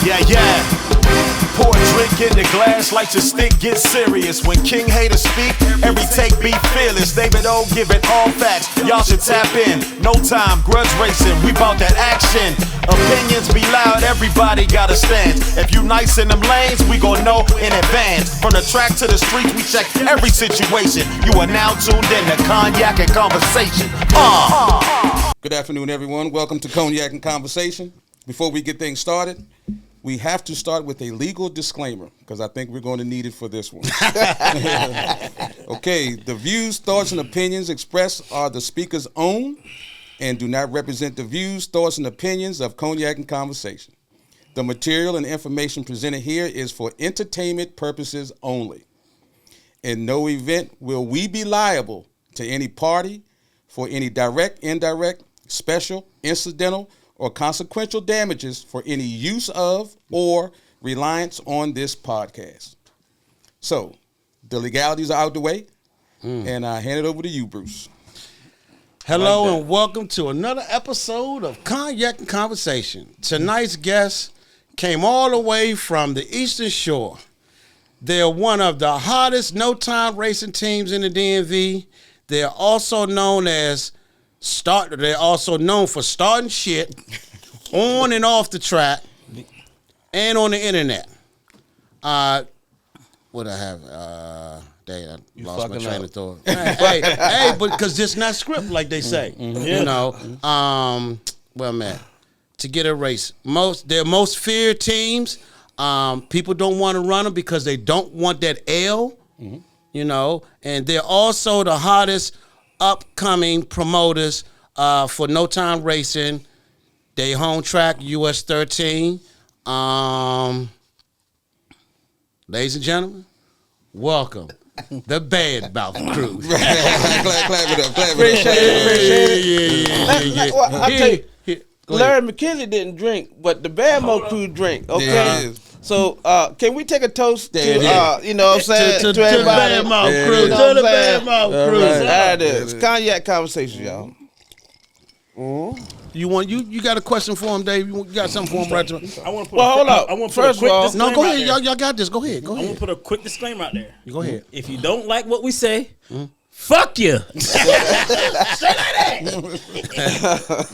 Yeah. Pour a drink in the glass, light your stick, get serious. When King haters speak, every take be fearless. David O, give it all facts. Y'all should tap in. No time, grudge racing, we bout that action. Opinions be loud, everybody got a stand. If you nice in them lanes, we gon' know in advance. From the track to the streets, we check every situation. You are now tuned in to Cognac and Conversation. Good afternoon, everyone. Welcome to Cognac and Conversation. Before we get things started, we have to start with a legal disclaimer because I think we're going to need it for this one. Okay, the views, thoughts, and opinions expressed are the speaker's own and do not represent the views, thoughts, and opinions of Cognac and Conversation. The material and information presented here is for entertainment purposes only. In no event will we be liable to any party for any direct, indirect, special, incidental, or consequential damages for any use of or reliance on this podcast. So, the legalities are out the way, and I hand it over to you, Bruce. Hello and welcome to another episode of Cognac and Conversation. Tonight's guest came all the way from the Eastern Shore. They're one of the hottest no-time racing teams in the DMV. They're also known for starting shit on and off the track and on the internet. What I have? I lost my train of thought. hey, but because it's not script like they say. You know. Well, man, to get a race, they're most feared teams. People don't want to run them because they don't want that L. You know, and they're also the hottest upcoming promoters for no time racing. They home track US 13. Ladies and gentlemen, welcome the Bad Mouth Crew. Clap it up. Appreciate it. Well, I tell you, Larry McKenzie didn't drink, but the Bad Mouth Crew drink. Okay. Yeah, So, can we take a toast to, you know what I'm saying, to to everybody? the Bad Mouth Crew. You know To the what I'm saying? Bad Mouth Crew. There it is. Cognac Conversation, y'all. You got a question for him, Dave? You got something for him right to? I want to put Well, hold up. I want to First put a quick of all- disclaimer No, go out ahead. there. Y'all got this. Go ahead. I want to put a quick disclaimer out there. Go ahead. If you don't like what we say, fuck you.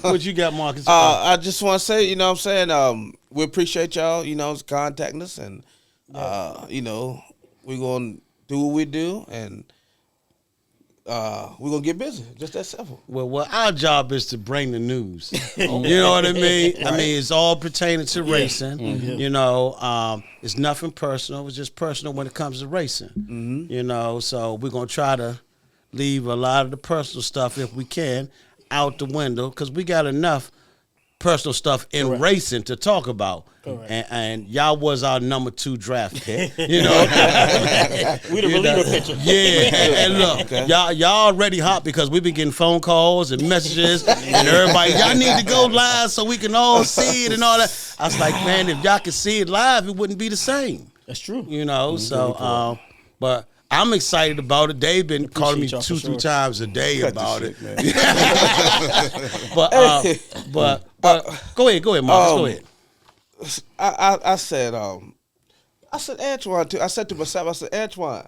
What you got, Marcus? I just want to say, you know what I'm saying, we appreciate y'all, you know, contacting us, and, you know, we're going to do what we do, and we're going to get busy. Just that simple. Well, our job is to bring the news. You know what I mean? I mean, it's all pertaining to racing. You know, it's nothing personal. It's just personal when it comes to racing. You know, so we're going to try to leave a lot of the personal stuff, if we can, out the window, because we got enough personal stuff in racing to talk about. And y'all was our number 2 draft pick. You know, We the reliever pitcher. yeah, and look, y'all already hot because we've been getting phone calls and messages, and everybody, y'all need to go live so we can all see it and all that. I was like, man, if y'all could see it live, it wouldn't be the same. That's true. You know, so, but I'm excited about it. They've been calling me 2-3 times a day about it. But go ahead, Marcus. Go ahead. I said Antoine too. I said to myself, I said, Antoine,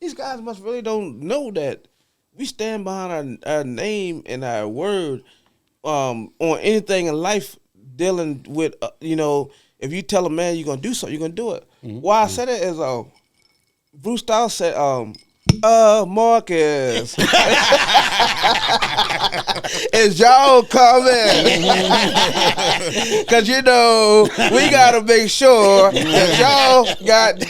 these guys must really don't know that we stand behind our name and our word on anything in life dealing with you know, if you tell a man you're gonna do something, you're gonna do it. Why I said it is Bruce Styles said Marcus, is y'all coming? Because, you know, we got to make sure that y'all got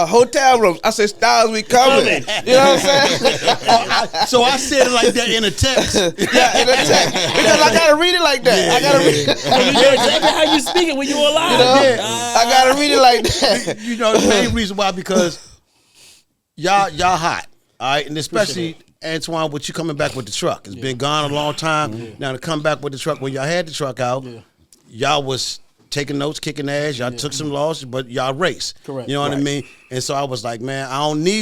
hotel rooms. I said, Styles, we coming. You know what I'm saying? So I said it like that in a text. Yeah, in a text. Because I got to read it like that. I got to read it. You know exactly how you speaking when you alive. You know? I got to read it like that. You know, the main reason why, because y'all hot, all right? And especially, Antoine, with you coming back with the truck. It's been gone a long time. Now to come back with the truck, when y'all had the truck out, y'all was taking notes, kicking ass. Y'all took some losses, but y'all raced. Correct. You know what I mean? And so I was like, man,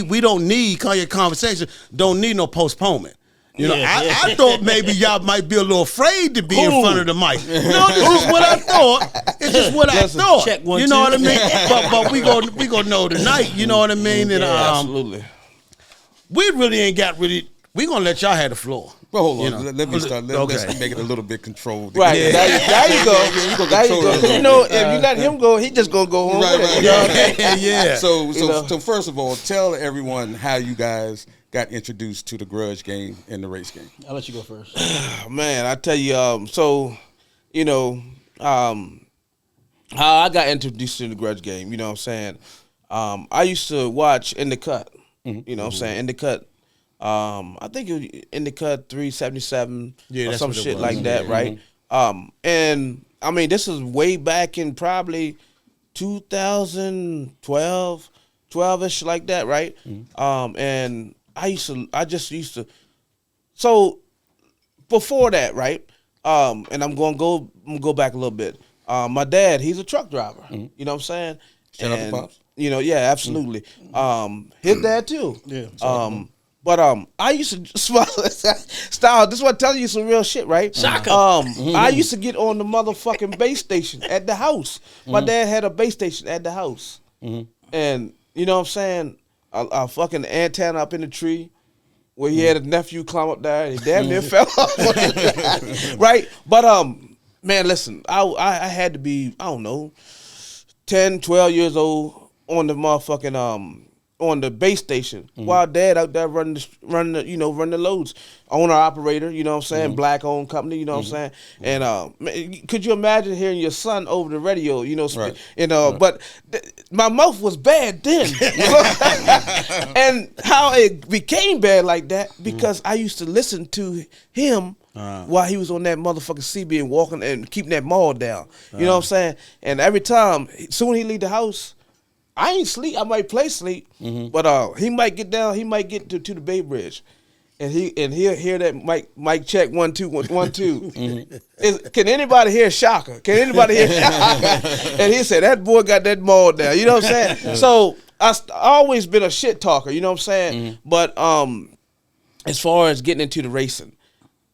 we don't need Cognac Conversation, don't need no postponement. You know, Yeah. I thought maybe y'all might be a little afraid to be in front of the mic. No, this is what I thought. It's just what I thought. Check one, you know two. what I mean? But we gonna know tonight. You know what I mean? And Absolutely. we really ain't got really. We gonna let y'all have the floor. Well, hold on. You know. Let me start. Okay. Let's make it a little bit controlled. Right. Yeah. There you go. gonna There you control go. it a 'Cause you little know, bit. if you let him go, he just gonna go home Right, with right, it. You know what I right. mean? Yeah. So first of all, tell everyone how you guys got introduced to the grudge game and the race game. I'll let you go first. Oh, man, I tell you, so, you know, how I got introduced to the grudge game, you know what I'm saying? I used to watch In the Cut, you know what I'm saying? In the Cut, I think it was In the Cut 377 Yeah, or that's some what it shit was. like that, right? And, I mean, this is way back in probably 2012, 12-ish like that, right? And I just used to, so before that, right? And I'm gonna go back a little bit. My dad, he's a truck driver. You know what I'm saying? Shout out to And, Pops. You know, yeah, absolutely. His dad too. Yeah. But I used to style. This is what I'm telling you some real shit, right? Shaka. I used to get on the motherfucking base station at the house. My dad had a base station at the house, and you know what I'm saying. A fucking antenna up in the tree where he had a nephew climb up there and he damn near fell off. Right? But man, listen, I had to be, I don't know, 10, 12 years old on the motherfucking on the base station while dad out there running the loads. Owner operator, you know what I'm saying, black owned company, you know what I'm saying? And man, could you imagine hearing your son over the radio, you know, Right. but my mouth was bad then. You know? And how it became bad like that because I used to listen to him while he was on that motherfucking CB and walking and keeping that mall down. You know what I'm saying? And every time, soon he leave the house, I ain't sleep. I might play sleep, but he might get down. He might get to the Bay Bridge, and he'll hear that mic check 1 2 1 2. Can anybody hear Shaka? Can anybody hear Shaka? And he said that boy got that maul down. You know what I'm saying? So I always been a shit talker. You know what I'm saying? But as far as getting into the racing,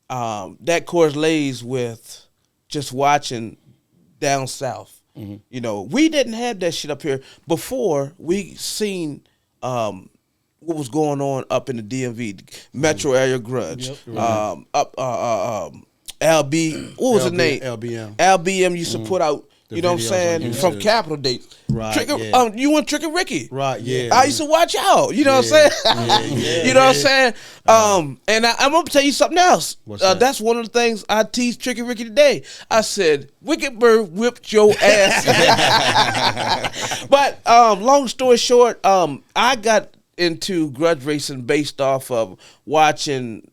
that correlates with just watching down south. You know, we didn't have that shit up here before we seen what was going on up in the DMV, Metro Area Grudge. LB, what was the name? LBM. LBM used to put out, you know what I'm videos on saying, from YouTube. Capital Dates. Right, yeah. You and Trick and Ricky. Right, yeah. I used to watch out. You know what I'm saying? You know what I'm saying? And I'm gonna tell you something else. What's that? That's one of the things I teased Trick and Ricky today. I said, Wicked Bird whipped your ass. But long story short, I got into grudge racing based off of watching,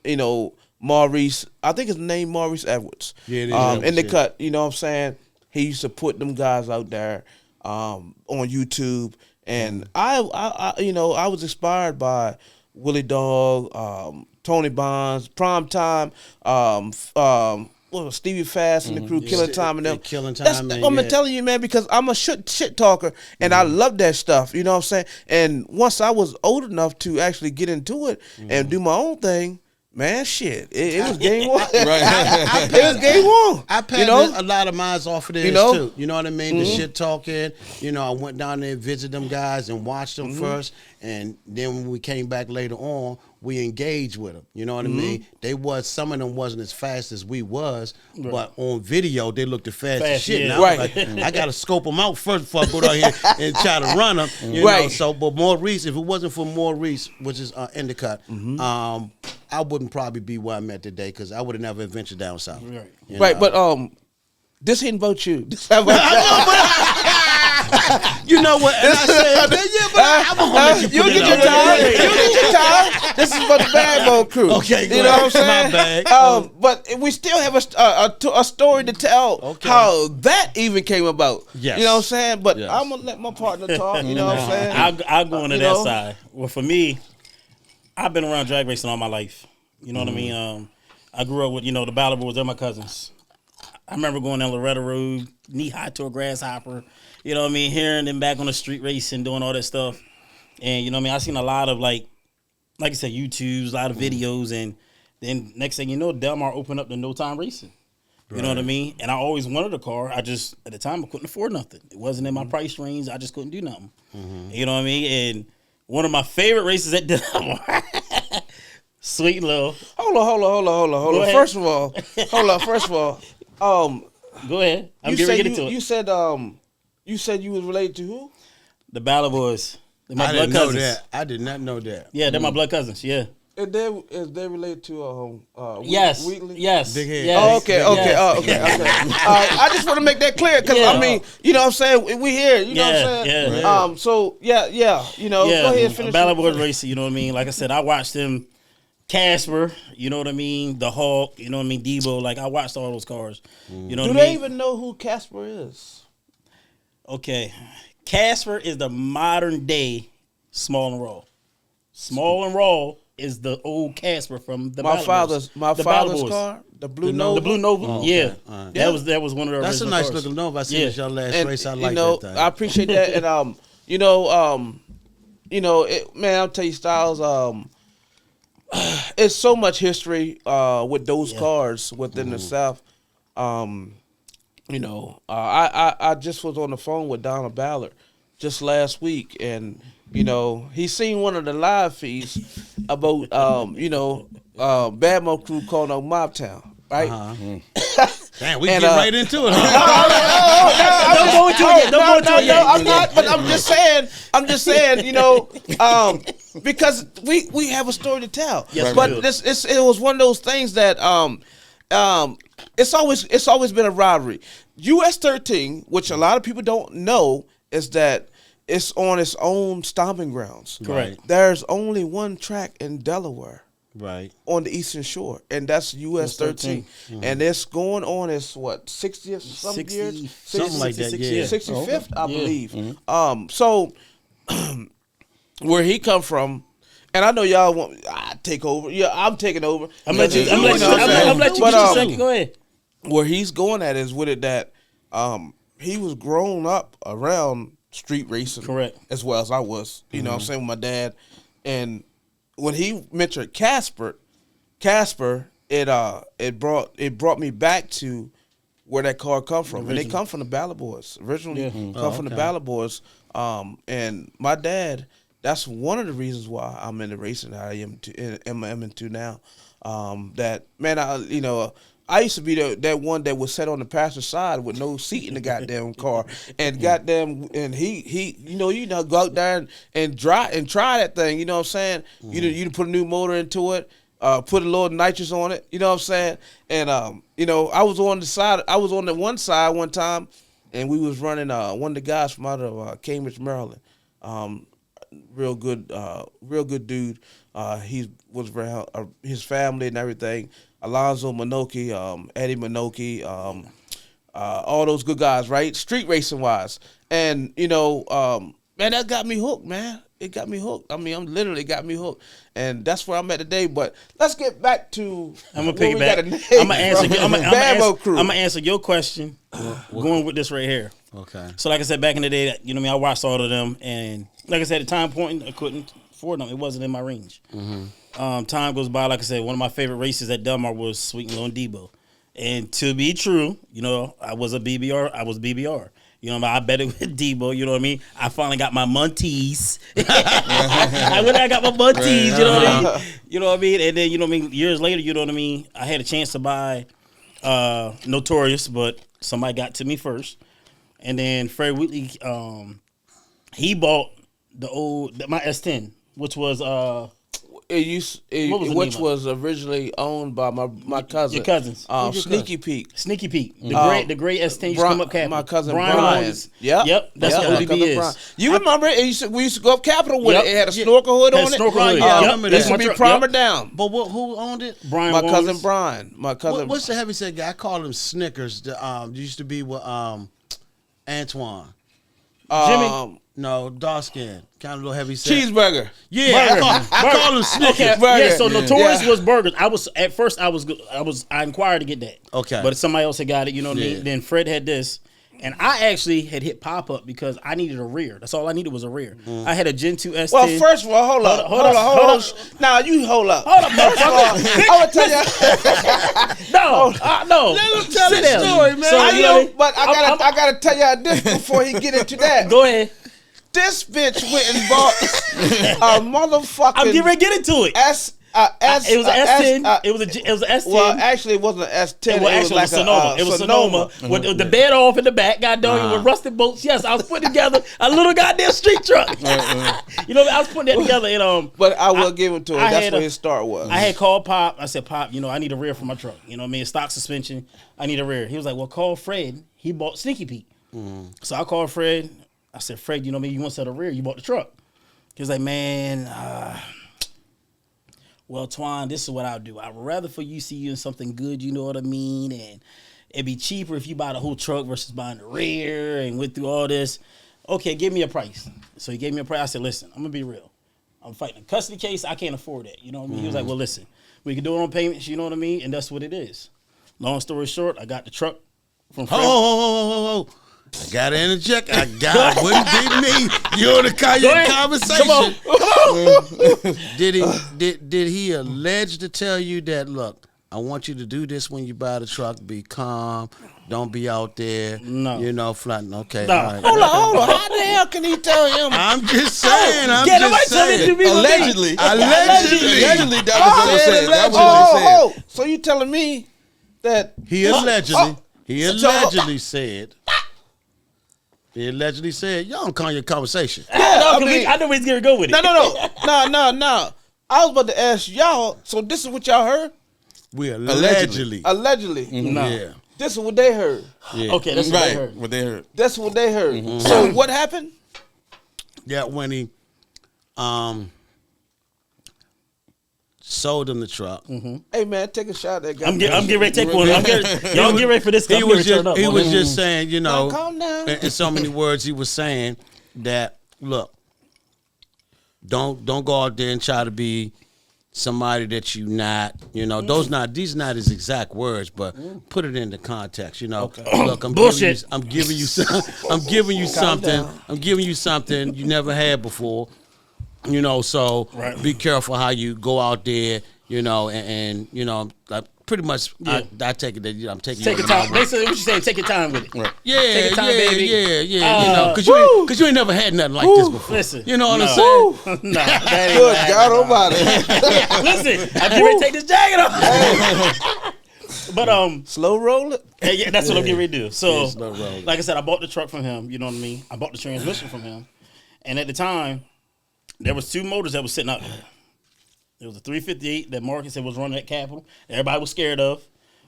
you know, Maurice. I think his name Maurice Edwards. Yeah, it is in the Edwards, cut. You know what I'm saying? He used to put them guys out there on YouTube, and I you know, I was inspired by Willie Dog, Tony Bonds, Prime Time, what was Stevie Fast and the crew, Killing Time and them. Killing Time, That's, man, I'm yeah. telling you, man, because I'm a shit talker, and I love that stuff. You know what I'm saying? And once I was old enough to actually get into it and do my own thing, man, shit, it was game on. It was game on. I paid you know? a lot of mines off of this You know? too. You know what I mean? The shit talking. You know, I went down there and visited them guys and watched them first, and then when we came back later on, we engaged with them. You know what I mean? Some of them wasn't as fast as we was, but on video they looked the fast as Fast, shit. yeah. And I was like, I gotta scope them out first before I go down here and try to run them. You know, so but Maurice, if it wasn't for Maurice, which is Endicott, I wouldn't probably be where I'm at today because I would have never ventured down south. Right. You Right, know? but this ain't about you. This ain't about You know what? And I said, yeah, but I'm gonna let you you put get it your out. time. You get your time. This is for the bad boy crew. Okay, go you know ahead. what I'm saying? My bad. But we still have a story to tell Okay. how that even came about. Yes. You know what I'm saying? But Yes. I'm gonna let my partner talk. You know what I'm saying? I'll go into You that know? side. Well, for me, I've been around drag racing all my life. You know what I mean? I grew up with, the Battle Boys. They're my cousins. I remember going down Loretta Road, knee high to a grasshopper. You know what I mean? Hearing them back on the street racing, doing all that stuff. And, you know what I mean? I seen a lot of, like I said, YouTube's, a lot of videos, and then next thing you know, Del Mar opened up the No Time Racing. You know what I mean? And I always wanted a car. I just, at the time, I couldn't afford nothing. It wasn't in my price range. I just couldn't do nothing. You know what I mean? And one of my favorite races at Del Mar, Sweet and Low. Hold on. First of all, Go ahead. I'm getting ready to get into it. You said you was related to who? The Ballard Boys. They're my I blood didn't know cousins. that. I did not know that. Yeah, they're my blood cousins. Yeah. Is they related to Yes. Wheatley? Yes. Big head. Yes. Oh, okay. Yes. Okay. I just want to make that clear because I mean, you know what I'm saying? We here. You know what I'm saying? Yeah. So yeah. You know, go ahead and finish. Ballard Boys racing. You know what I mean? Like I said, I watched them. Casper, you know what I mean? The Hawk, you know what I mean? Debo, like I watched all those cars. You know Do what I they mean? even know who Casper is? Okay. Casper is the modern day Small and Raw. Small and Raw is the old Casper from the My Ballard Boys. father's car, the Blue Nova. The Blue Nova. Oh, yeah. okay. All right. That was one of the That's a original nice cars. looking Nova. I seen Yeah. this y'all last And, race. I you like know, that thing. I appreciate that. And man, I'll tell you, Styles. It's so much history with those cars within the South. I just was on the phone with Donald Ballard just last week, and he seen one of the live feeds about Badmo Crew calling on Mobtown, right? Damn, we get right into it. Don't go into it yet. Don't go into it yet. I'm not, but I'm just saying, because we have a story to tell. Yes, but we do. it was one of those things that it's always been a rivalry. US 13, which a lot of people don't know, is that it's on its own stomping grounds. Correct. There's only one track in Delaware. Right. On the Eastern Shore, and that's US 13. And it's going on its 60th something years, something like that. Yeah. 65th, I believe. So where he come from, and I know y'all want I take over. Yeah, I'm taking over. I'm let you know what I'm let you But, get your second. Go ahead. where he's going at is with it that he was grown up around street racing, Correct, as well as I was. You know what I'm saying, with my dad. And when he mentioned Casper, it brought me back to where that car come from. And they come from the Ballard Boys. Originally come from the Ballard Boys. And my dad, that's one of the reasons why I'm in the racing that I am into now. That man, I used to be that one that was sat on the passenger side with no seat in the goddamn car, and he go out there and try that thing. You know what I'm saying? You put a new motor into it, put a little nitrous on it. You know what I'm saying? And I was on the side. I was on the one side one time, and we was running one of the guys from out of Cambridge, Maryland. Real good dude. He was around his family and everything. Alonzo Minoki, Eddie Minoki, all those good guys, right? Street racing wise. And, man, that got me hooked, man. It got me hooked. I mean, literally got me hooked. And that's where I'm at today. But let's get back to I'm gonna piggyback. I'm gonna answer your question going with this right here. Okay. So like I said, back in the day, I watched all of them, and like I said, at time point, I couldn't afford them. It wasn't in my range. Time goes by, like I said, one of my favorite races at Del Mar was Sweet and Low and Debo. And to be true, I was a BBR. I was BBR. I bet it with Debo. You know what I mean? I finally got my Montees. I got my Montees. You know what I mean? You know what I mean? And then years later, you know what I mean? I had a chance to buy Notorious, but somebody got to me first. And then Fred Wheatley, he bought my S10, which was which was originally owned by my cousin. Your cousins. Sneaky Pete. Sneaky Pete. The great S10 used to come up Capitol. My cousin Brian. Brian. Yep. That's what ODB is. Brian. You remember it? We used to go up Capitol with it. It had a snorkel hood on it. Snorkel hood. I remember that. It used to be primer down. But who owned it? Brian. My cousin Brian. My cousin. What's the heavyset guy? I call him Snickers. Used to be with Antoine. Jimmy. No, dark skin. Kind of little heavy set. Cheeseburger. Yeah, I call him Snickers. Okay, Burger. yeah, so Notorious was burgers. I inquired to get that. Okay. But somebody else had got it, you know what I Yeah. mean? Then Fred had this. And I actually had hit pop up because I needed a rear. That's all I needed was a rear. I had a Gen 2 S10. Well, first of all, hold up. Now you hold up. Hold up, First of all, I'm gonna tell you. No. Let him tell Sit the down. story, man. So, I you know, but I gotta tell y'all this before he get into that. Go ahead. This bitch went and bought a motherfucking. I'm getting ready to get into it. It was an S10. It was an S10. Well, actually, it wasn't an S10. Well, it was actually, like Sonoma. It was Sonoma with the bed off in the back. Goddamn, with rusted bolts. Yes, I was putting together a little goddamn street truck. You know, I was putting that together. And But I will give it to him. That's where his start was. I had called Pop. I said, Pop, I need a rear for my truck. You know what I mean? Stock suspension. I need a rear. He was like, well, call Fred. He bought Sneaky Pete. So I called Fred. I said, Fred, you know what I mean? You want to set a rear? You bought the truck. He was like, man, well, Twan, this is what I'll do. I'd rather for you see you in something good, you know what I mean? And it'd be cheaper if you buy the whole truck versus buying the rear and went through all this. Okay, give me a price. So he gave me a price. I said, listen, I'm going to be real. I'm fighting a custody case. I can't afford that. You know what I mean? He was like, well, listen, we can do it on payments, you know what I mean? And that's what it is. Long story short, I got the truck from Fred. Oh. I gotta interject. It wouldn't be me. You're the conversation. Come on. Did he allege to tell you that? Look, I want you to do this when you buy the truck. Be calm. Don't be out there. No. You know, flattening. Okay. No. All right. Hold on. How the hell can he tell him? I'm just saying. Allegedly. Allegedly, that was what they said. That was what they said. So you telling me that He allegedly said. He allegedly said, y'all don't call your conversation. I know where he's going to go with it. No. I was about to ask y'all, so this is what y'all heard? We allegedly. No. Yeah. This is what they heard. Yeah. Okay, that's what I heard. What they heard. That's what they heard. So what happened? Yeah, when he sold him the truck. Hey man, take a shot at that guy. I'm getting ready to take one. Y'all get ready for this. He was just saying, you know, calm down. in so many words, he was saying that, look, don't go out there and try to be somebody that you not, you know, these not his exact words, but put it into context, you know. Okay. Look, I'm giving you something you never had before. You know, so be careful how you go out there, you know, and you know, like pretty much I take it that I'm taking your time. Basically, what you saying? Take your time with it. Right. Take your time, baby. You know, because you ain't never had nothing like this before. Listen, you know what I'm saying? No, that ain't Good God Almighty. Listen, I'm getting ready to take this jacket off. But slow roll it. Yeah, that's what I'm getting ready to do. So, like I said, I bought the truck from him. You know what I mean? I bought the transmission from him, and at the time, there was two motors that was sitting out there. There was a 358 that Marcus said was running at Capitol. Everybody was scared of.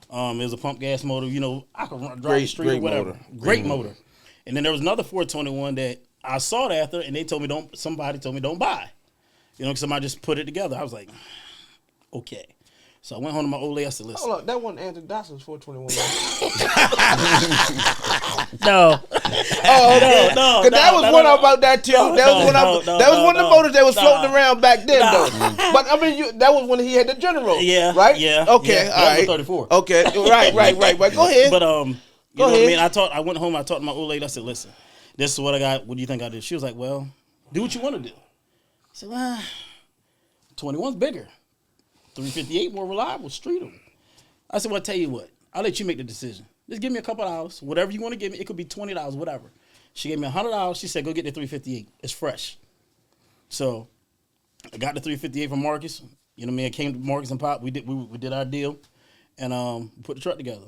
It was a pump gas motor. You know, I could drive the street or whatever. Motor. Great motor. And then there was another 421 that I sought after, and they told me somebody told me don't buy. You know, somebody just put it together. I was like, okay. So I went home to my old lady. I said, listen. Hold up, that wasn't Anthony Dawson's 421. No. No. Because that was one about that too. That was one of the motors that was floating around back then, though. But I mean, that was when he had the General. Yeah. Right. Yeah. Okay. Yeah, all right. 34. Okay. Right. Go ahead. But you know what I mean. I went home. I talked to my old lady. I said, listen, this is what I got. What do you think I did? She was like, well, do what you want to do. I said, well, 21's bigger. 358 more reliable, street them. I said, well, I'll tell you what. I'll let you make the decision. Just give me a couple of hours. Whatever you want to give me. It could be $20, whatever. She gave me $100. She said, go get the 358. It's fresh. So I got the 358 from Marcus. You know what I mean? I came to Marcus and Pop. We did our deal and put the truck together.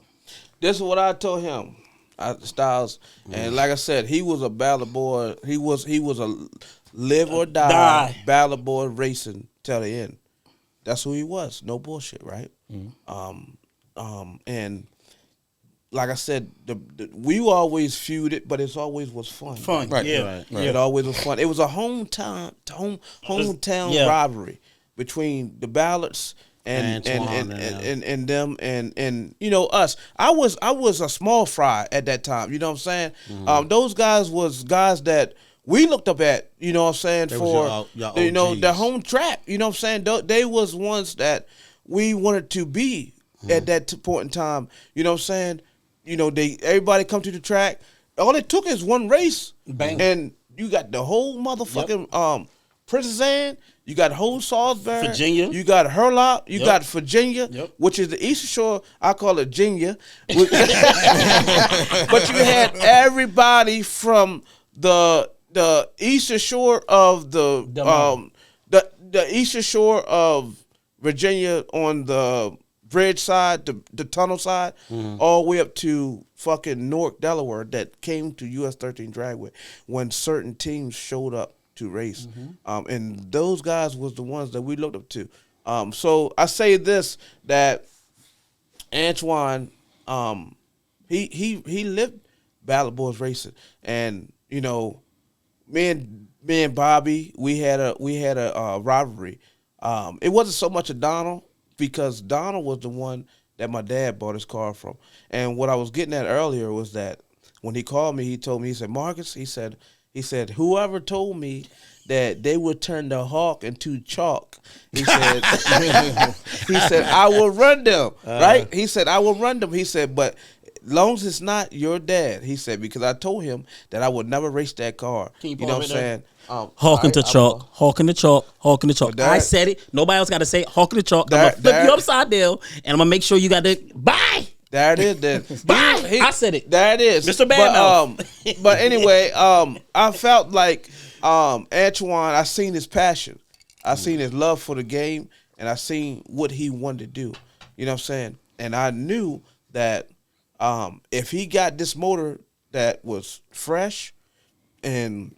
This is what I told him, Styles. And like I said, he was a ballot boy. He was a live or die ballot boy racing till the end. That's who he was. No bullshit, right? And like I said, we always feuded, but it always was fun. Right. It always was fun. It was a hometown rivalry between the ballots and them and you know us. I was a small fry at that time. You know what I'm saying? Those guys was guys that we looked up at, you know what I'm saying, for you know, the home track. You know what I'm saying? They was ones that we wanted to be at that point in time. You know what I'm saying? You know, everybody come to the track. all it took is one race, Bang. and you got the whole motherfucking Princess Anne. You got whole Salisbury, Virginia. You got Hurlock. You Yep. got Virginia, Yep. which is the Eastern Shore. I call it Ginia. But you had everybody from the Eastern Shore of the Eastern Shore of Virginia on the bridge side, the tunnel side, all the way up to fucking Newark, Delaware, that came to US 13 Dragway when certain teams showed up to race. And those guys was the ones that we looked up to. So I say this, that Antoine, he lived Ballard Boys racing, and you know, me and Bobby, we had a rivalry. It wasn't so much a Donald, because Donald was the one that my dad bought his car from. And what I was getting at earlier was that when he called me, he told me, he said, Marcus, he said, whoever told me that they would turn the hawk into chalk, he said, he said, I will run them, right? He said, I will run them. He said, but long as it's not your dad, he said, because I told him that I would never race that car. Can you know what I'm pause right saying? Hawking to chalk, hawking to chalk, hawking to chalk. That- I said it. Nobody else got to say it. Hawking to chalk. I'm going to flip you upside down, and I'm going to make sure you got to bye. There it is. Then. Bye. I said it. There it is, Mr. Badmouth. But anyway, I felt like Antoine. I seen his passion. I seen his love for the game, and I seen what he wanted to do. You know what I'm saying? And I knew that if he got this motor that was fresh and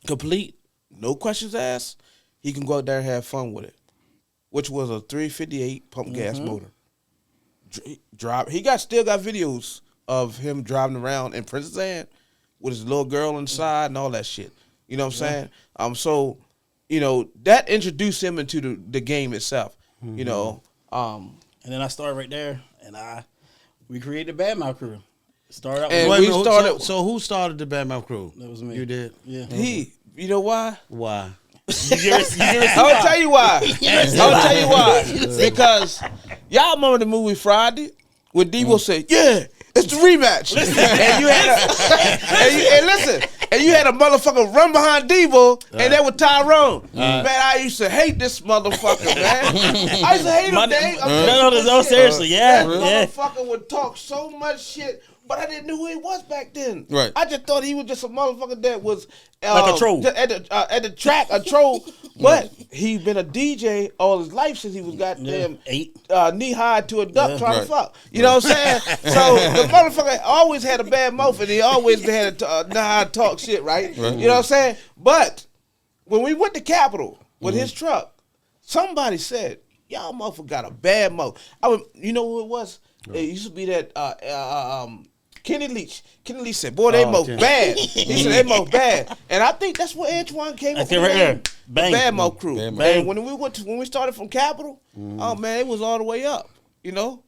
complete, no questions asked, he can go out there and have fun with it, which was a 358 pump gas motor. He still got videos of him driving around in Princess Anne with his little girl inside and all that shit. You know what I'm saying? So, you know, that introduced him into the game itself. You know, and then I started right there, and we created the Badmouth crew. Started out And with we started. So who started the Badmouth crew? that was me. You did. Yeah. You know why? Why? I'll tell you why. I'll tell you why. Because y'all remember the movie Friday when Devo said, "Yeah, it's the rematch," and you had a motherfucker run behind Devo, and that was Tyrone. Man, I used to hate this motherfucker, man. I used to hate him. No, seriously, yeah. That motherfucker would talk so much shit. But I didn't know who he was back then. Right. I just thought he was just a motherfucker that was Like a troll. at the track, a troll. But he been a DJ all his life since he was goddamn 8. knee high to a duck trying to Right. fuck. You know what I'm saying? So the motherfucker always had a bad mouth, and he always had to know how to talk shit, right? You know what I'm saying? But when we went to Capitol with his truck, somebody said, "Y'all motherfucker got a bad mouth." You know who it was? It used to be that Kenny Leach. Kenny Leach said, "Boy, they mouth bad." He said they mouth bad, and I think that's where Antoine came up with right the there. name, Bang. the Bad Mouth Crew. Bad Mouth. And when we started from Capitol, oh man, it was all the way up. You know,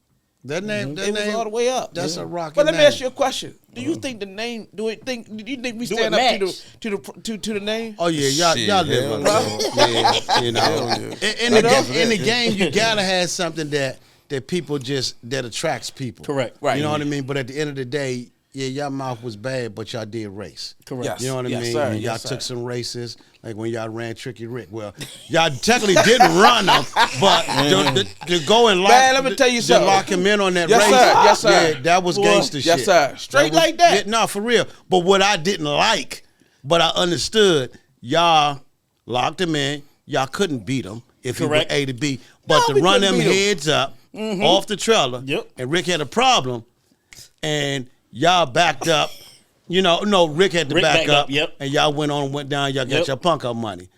That name. it was all the way up. That's a rocket. But let me name. ask you a question: Do you think the name? Do you think we Do stand it up match. to the name? Oh yeah, y'all Shit, live hell up to it. Yeah, you know. In the game, you gotta have something that people that attracts people. Correct. Right. You know what I mean? But at the end of the day, yeah, y'all mouth was bad, but y'all did race. Correct. Yes. You know what I Yes, mean? sir. And y'all Yes, sir. took some races, like when y'all ran Tricky Rick. Well, y'all technically didn't run them, but to go and lock, Man, let me tell you something. to lock him in on that Yes, race, sir. Yes, sir. yeah, that was gangster Yes, shit. sir. Straight was- like that. Yeah, no, for real. But what I didn't like, but I understood, y'all locked him in. Y'all couldn't beat him if he Correct. went A to B. But No, to we run couldn't them beat him. heads up off the trailer, Yep. and Rick had a problem, and y'all backed up. You know, no, Rick had to Rick back backed up, up, yep. and y'all went down, y'all got Yep. your punk up money.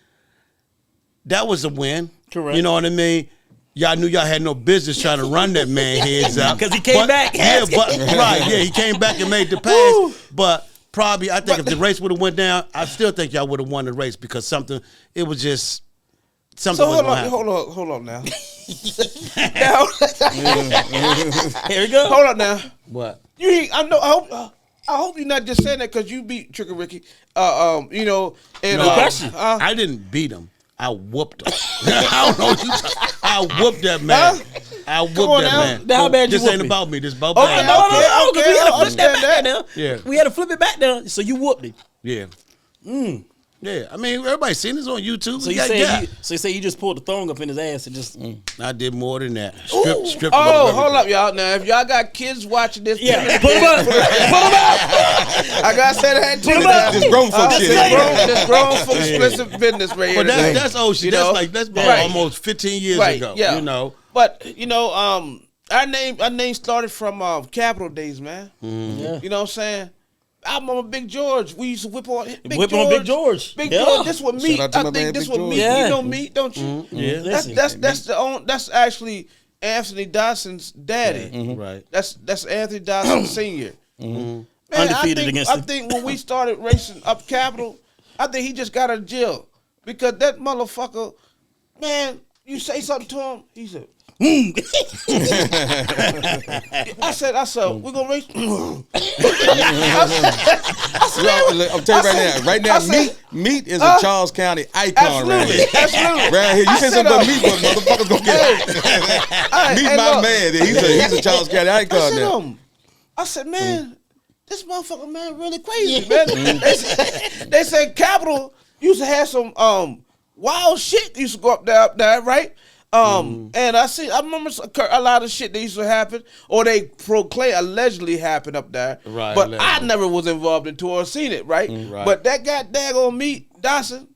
That was a win. Correct. You know what I mean? Y'all knew y'all had no business trying to run that man heads up. 'Cause he came back. Yeah, he came back and made the pass. But probably, I think if the race would have went down, I still think y'all would have won the race because it was just something. So was gonna happen. hold on now. Now, Here we go. hold on now. What? I hope you're not just saying that because you beat Tricky Ricky. You know, and No question. I didn't beat him. I whooped him. I don't know what you I whooped that man. I whooped on that now. man. Now, how bad you This whooped ain't me? about me. This about Okay, bad. no, because we had to flip that back understand now. Yeah. We had to flip it back down. So you whooped him. Yeah. Yeah. I mean, everybody's seen this on YouTube. So you say you just pulled the thong up in his ass and just I did more than that. Strip. Oh, hold up, y'all. Now, if y'all got kids watching this, put him up. I gotta say that too. This grown folk shit. This grown folk explicit business right here. But today. that's old shit. You know? That's about Right. almost 15 years Right, ago. yeah. You know. But our name started from Capitol days, man. Yeah. You know what I'm saying? I remember Big George. We used to whip on Big Whip on Big George. Big Yeah. George. This was meat. Shout out to I my think man, this Big was George. meat. Yeah. You know meat, don't you? Yeah. That's actually Anthony Dawson's daddy. Right. That's Anthony Dawson Sr. Man, Undefeated against I him. think when we started racing up Capitol, I think he just got out of jail because that motherfucker, man, you say something to him, he said. I said, we're gonna race. I'm telling you right now, meat is a Charles County icon right here. Absolutely. Right here, you say something about meat, but motherfuckers gonna get it. Meat my look, man. He's a Charles County icon now. I said, man, this motherfucker, man, really crazy, man. They said Capitol used to have some wild shit used to go up there, right? And I remember a lot of shit that used to happen, or they proclaim allegedly happened up there. Right, but allegedly. I never was involved into or seen it, right? Right. But that guy daggone meat, Dawson,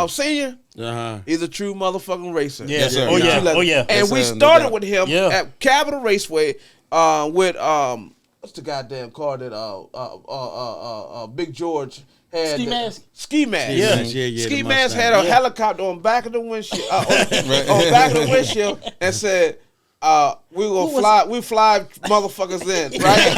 Senior, Uh-huh. he's a true motherfucking racer. Yeah. Yes, sir. Oh yeah. True Oh yeah. And Yes, we sir, no started doubt. with him Yeah. at Capitol Raceway with what's the goddamn car that Big George had? Ski Mask? Ski Mask. Yeah. Ski the Mask Mustang. had a helicopter on back of the windshield, on back of the windshield, and said, "We fly motherfuckers in, right?"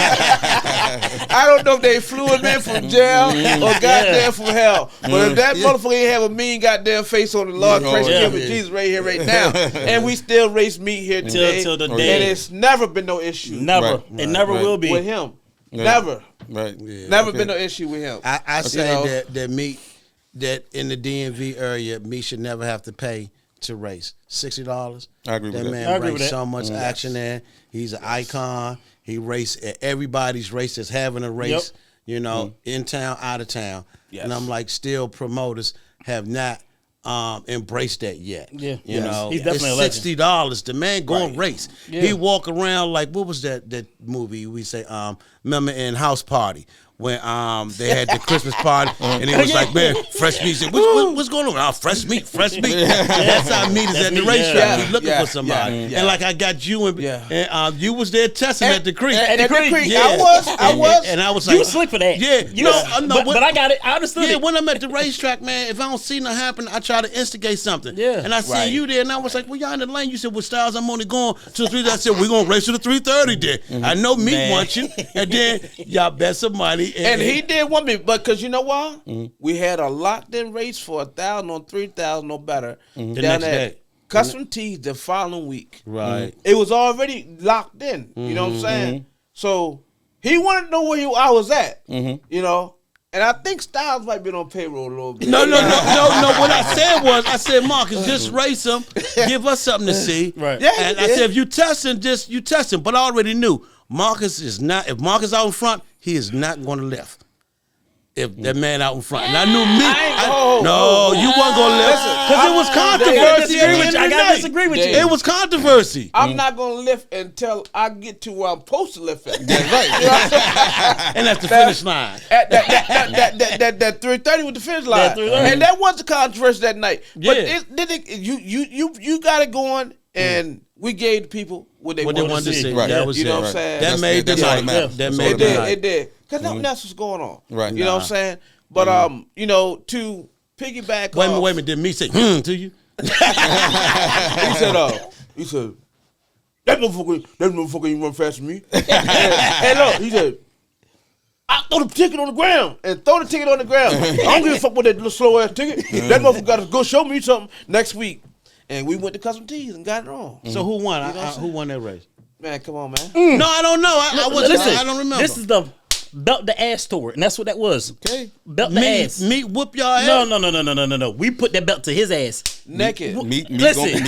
I don't know if they flew him in from jail or goddamn from hell, but if that motherfucker ain't have a mean goddamn face on the Lord Christ, give it Jesus right here, right now, and we still race meat here today, Till the and day. it's never been no issue Never. Right. It never Right. will be. with him, Yeah. never, Right. never been no issue with him. I say know? that meat that in the DMV area, meat should never have to pay to race. $60. I agree with that. man I agree with brings that. so much action there. He's an icon. He raced at everybody's race is having a race, Yep. you know, in town, out of town. Yes. And I'm like, still promoters have not embraced that yet. Yeah. You Yes. know, He's definitely a it's legend. $60. The man going race. Yeah. He walk around like, what was that movie we say, remember in House Party when they had the Christmas party and he was like, man, fresh meat. He said, what's going on? Oh, fresh meat. That's how meat is That's at the meat, racetrack. yeah. He's looking Yeah. for somebody. Yeah. And like I got you and you was there testing at the creek. At the creek. Yeah. I was. And I was like, You slick for that. Yeah. You No, was- no, but I got it. I understood yeah, it. when I'm at the racetrack, man, if I don't see nothing happen, I try to instigate something. Yeah. And I see Right. you there, and I was like, well, y'all in the lane. You said, well, Styles, I'm only going to the 3. I said, we're going to race to the 3:30 then. I know meat Man. wants you. And then y'all bet some money. And he did want me, but because you know why? We had a locked-in race for 1,000 or 3,000 or better The down next at day. Custom Tees the following week. Right. It was already locked in. You know what I'm saying? So he wanted to know where I was at. You know, and I think Styles might be on payroll a little bit. No. What I said, Marcus, just race him. Give us something to see. Right. Yeah, And he I did. said, if you testing, just you testing. But I already knew Marcus is not. If Marcus out in front, he is not going to lift. If that man out in front, and I knew me. You wasn't gonna lift because it was controversy. I gotta disagree with you. It was controversy. I'm not gonna lift until I get to where I'm supposed to lift at. That's right. You know what I'm saying? And that's the finish line. At that 3:30 with the finish line, That 3:30. and that was the controversy that night. Yeah. But you got it going, and we gave the people what they wanted to see. Right. That was You know it. what I'm saying? That made the That's all that night. matters. That That's made all the that night. It did. Because nothing else was going on. Right. You know what I'm saying? But, you know, to piggyback Wait a off. minute. Did me say to you? He said, that motherfucker ain't run faster than me. Hey, look, he said, I throw the ticket on the ground and throw the ticket on the ground. I don't give a fuck with that little slow ass ticket. That motherfucker got to go show me something next week. And we went to Custom Tees and got it on. So who won? You know what I'm Who won that race? Man, come on, man. No, I don't know. I Listen, don't remember. This is the belt the ass toward, and that's what that was. Okay. Belt the ass. Meat whoop y'all ass? No. We put that belt to his ass. Naked. Meat Listen.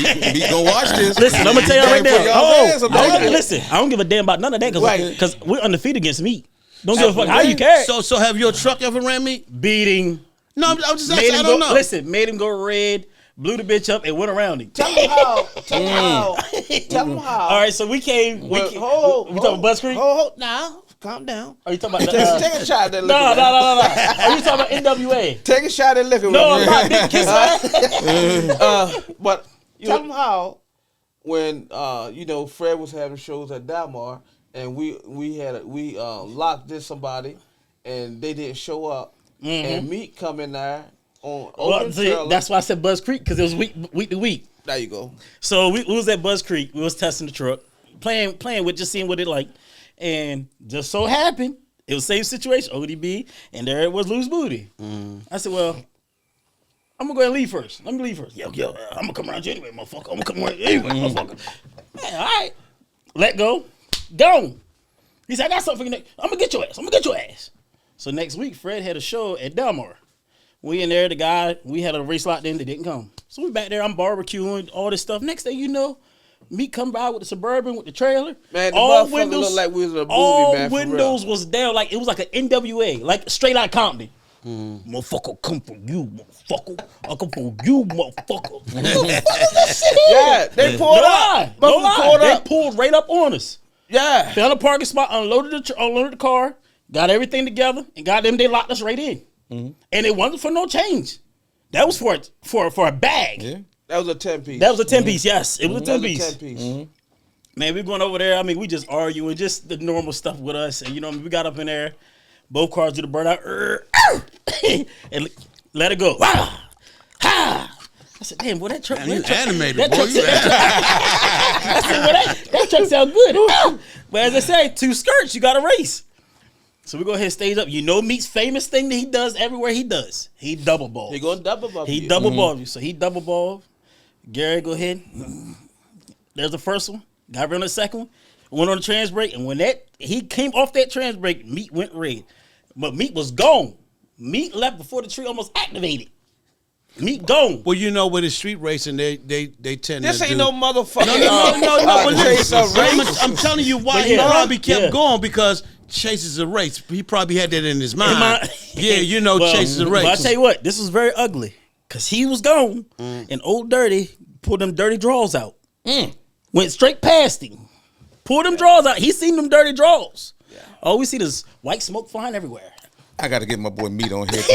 Go watch this. Listen, I'm gonna tell you right there. Listen. I don't give a damn about none of that because we're undefeated against meat. Don't give a fuck Absolutely. how you carry. So have your truck ever ran meat? Beating. No, I'm just Made asking. I him don't go. know. Listen, made him go red. Blew the bitch up and went around him. Tell him how. Tell him how. All right, so we came. We talking about Buzz Creek? Hold now. Calm down. Are you talking about Take a shot at that liquor. No. man. Are you talking about NWA? Take a shot at liquor. No, I'm man. not. Big kiss my But tell him how when Fred was having shows at Dalmar and we locked this somebody and they didn't show up and Meat come in there on open trailer. That's why I said Buzz Creek because it was week to week. There you go. So we was at Buzz Creek. We was testing the truck, playing with just seeing what it like, and just so happened it was the same situation. ODB and there it was Loose Booty. I said, well, I'm gonna go ahead and leave first. Let me leave first. Yo, I'm gonna come around you anyway, motherfucker. I'm gonna come around you anyway, motherfucker. Man, all right, let go, gone. He said, I got something for you next. I'm gonna get your ass. So next week, Fred had a show at Delmar. We in there, the guy, we had a race locked in, they didn't come. So we back there, I'm barbecuing, all this stuff. Next thing you know, me come by with the Suburban, with the trailer. Man, the all motherfucker windows, looked like we was in a movie, all man, for windows real. was down, like it was like an NWA, like straight out of Compton. Motherfucker, come from you, motherfucker. I come from you, motherfucker. Yeah, they pulled up. No lie. Pulled They up. pulled right up on us. Yeah. Found a parking spot, unloaded the car, got everything together, and goddamn, they locked us right in. And it wasn't for no change. That was for a bag. Yeah. That was a 10-piece. That was a 10-piece, yes. It was a That was 10-piece. a 10-piece. Man, we going over there. I mean, we just arguing, just the normal stuff with us. And, we got up in there. Both cars do the burnout. And let it go. Wow. Ha. I said, damn, boy, that truck. You animated, that boy. truck You I said, well, that truck sound good. But as I say, 2 skirts, you got to race. So we go ahead and stage up. Meat's famous thing that he does everywhere he does. He double balls. He gonna double ball. He double ball you. So he double ball. Gary, go ahead. There's the first one. Got rid of the second one. Went on the trans brake. And when he came off that trans brake, Meat went red. But Meat was gone. Meat left before the tree almost activated. Meat gone. Well, with the street racing, they tend This to ain't do. no motherfucker. No. But chase a race. I'm telling you why he probably kept going because Chase is a race. He probably had that in his mind. Chase is a race. But I tell you what, this was very ugly because he was gone and Old Dirty pulled them dirty draws out. Went straight past him. Pulled them draws out. He seen them dirty draws. All we see is white smoke flying everywhere. I got to get my boy Meat on here to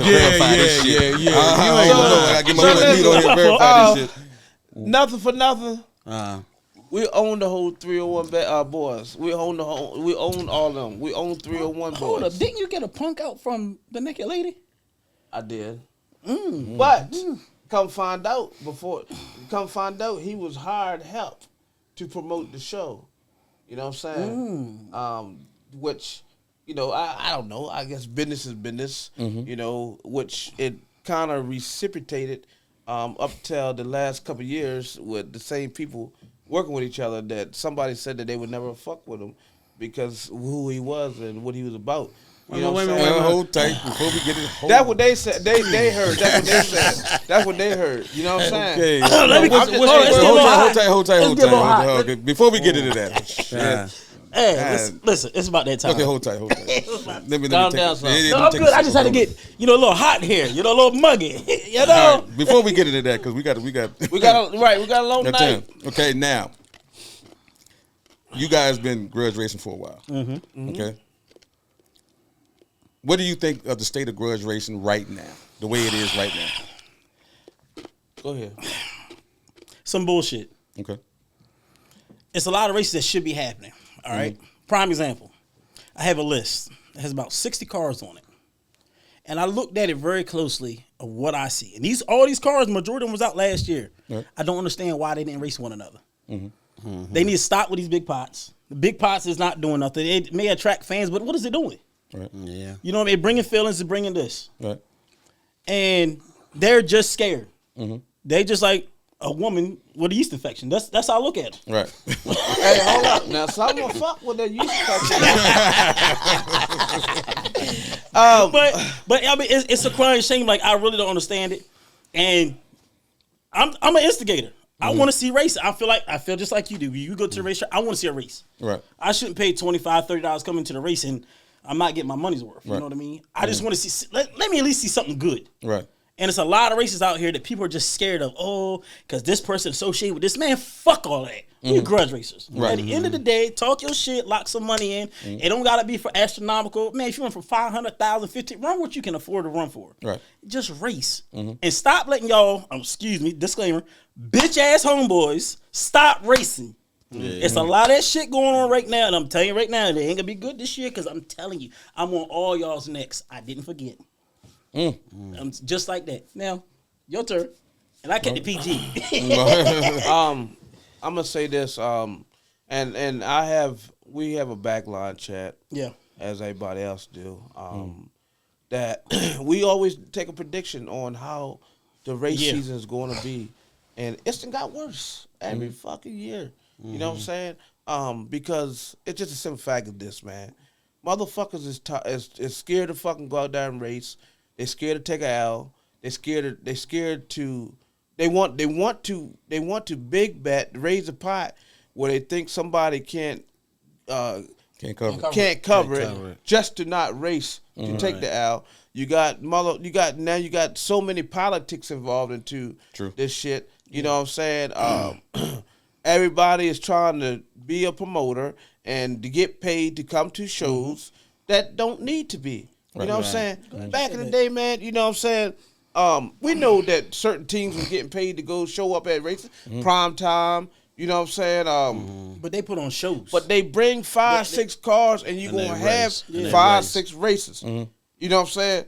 verify this shit. Yeah. I got to get my boy Meat on here to verify this shit. Nothing for nothing. We own the whole 301 boys. We own all of them. We own 301 boys. Hold up, didn't you get a punk out from the naked lady? I did. But come find out, he was hired help to promote the show. You know what I'm saying? Which, I don't know. I guess business is business. Which it kind of reciprocated up till the last couple of years with the same people working with each other that somebody said that they would never fuck with him because who he was and what he was about. You know what I'm saying? Hold tight before we get it. That's what they said. They heard. That's what they said. That's what they heard. You know what I'm saying? Okay. Hold tight. Before we get into that. Hey, listen, it's about that time. Okay, hold tight. Let me Calm take down, it. son. No, I'm good. I just had to get, a little hot here, a little muggy. All right, before we get into that, because we got a long night. time. Okay, now you guys been grudge racing for a while. Okay, what do you think of the state of grudge racing right now, the way it is right now? Go ahead. Some bullshit. Okay, It's a lot of races that should be happening. All right. Prime example. I have a list that has about 60 cars on it. And I looked at it very closely of what I see. And all these cars, majority of them was out last year. Right. I don't understand why they didn't race one another. They need to stop with these big pots. The big pots is not doing nothing. It may attract fans, but what is it doing? right, Yeah. You know what I mean? Bringing feelings and bringing this. right. And they're just scared. They just like, a woman with a yeast infection. That's how I look at it. Right. Hey, hold up. Now, some will fuck with that yeast infection. But I mean, it's a crying shame. Like, I really don't understand it, and I'm an instigator. I want to see race. I feel just like you do. You go to the racetrack, I want to see a race. Right. I shouldn't pay $25, $30 coming to the race and I'm not getting my money's worth. You know what I mean? I just want to see. Let me at least see something good. Right. And it's a lot of races out here that people are just scared of. Oh, because this person associated with this man. Fuck all that. We grudge racers. Right. At the end of the day, talk your shit, lock some money in. It don't gotta be for astronomical. Man, if you run for 500,000, 50, run what you can afford to run for. Right. Just race and stop letting y'all. Excuse me, disclaimer. Bitch ass homeboys stop racing. It's a lot of that shit going on right now, and I'm telling you right now, it ain't gonna be good this year because I'm telling you, I'm on all y'all's necks. I didn't forget. I'm just like that. Now, your turn, and I kept the PG. I'm gonna say this, and we have a backline chat, Yeah. as everybody else do. That we always take a prediction on how the race season is going to be, and it's done got worse every fucking year. You know what I'm saying? Because it's just a simple fact of this, man. Motherfuckers is scared to fucking go out there and race. They're scared to take an L. They want to big bet, raise a pot where they think somebody can't cover it just to not race to take the L. You got so many politics involved into this shit. You know what I'm saying? Everybody is trying to be a promoter and to get paid to come to shows that don't need to be. You know what I'm saying? Back in the day, man, you know what I'm saying? We know that certain teams were getting paid to go show up at races, prime time. You know what I'm saying? But they put on shows. But they bring 5-6 cars, and you're gonna have 5-6 races. You know what I'm saying?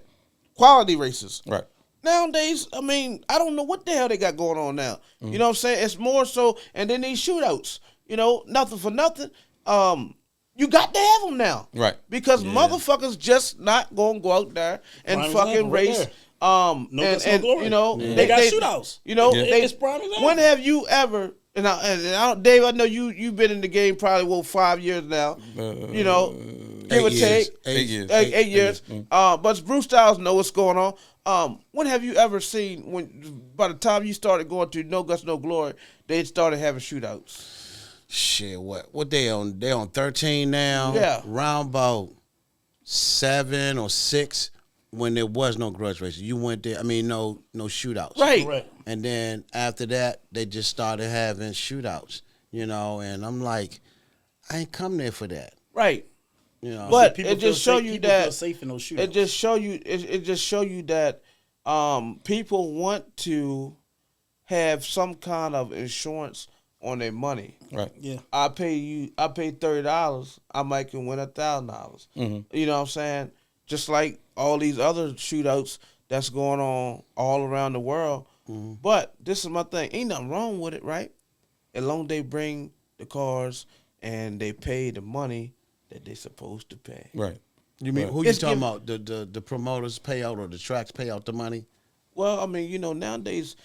Quality races. Right. Nowadays, I mean, I don't know what the hell they got going on now. You know what I'm saying? It's more so, and then these shootouts. You know, nothing for nothing. You got to have them now. Right. Because motherfuckers just not gonna go out there and Prime fucking example right race. there. And glory. you know, They got shootouts. You know, It's prime example. when have you ever? And Dave, I know you've been in the game probably 5 years now. You know, give or take 8 years. 8 years. But Bruce Styles know what's going on. When have you ever seen by the time you started going to No Guts No Glory, they started having shootouts? Shit, what they on? They on 13 now. Yeah. Round about 7 or 6 when there was no grudge races. You went there. I mean, no shootouts. Right. And then after that, they just started having shootouts. You know, and I'm like, I ain't come there for that. Right. You know, But People it just show you feel that safe in those shootouts. it just show you that people want to have some kind of insurance on their money. Right. Yeah. I pay $30, I might can win $1,000. You know what I'm saying? Just like all these other shootouts that's going on all around the world. But this is my thing. Ain't nothing wrong with it, right? As long as they bring the cars and they pay the money that they're supposed to pay. Right. you mean who you talking about? The promoters pay out or the tracks pay out the money? Well, I mean, you know, nowadays,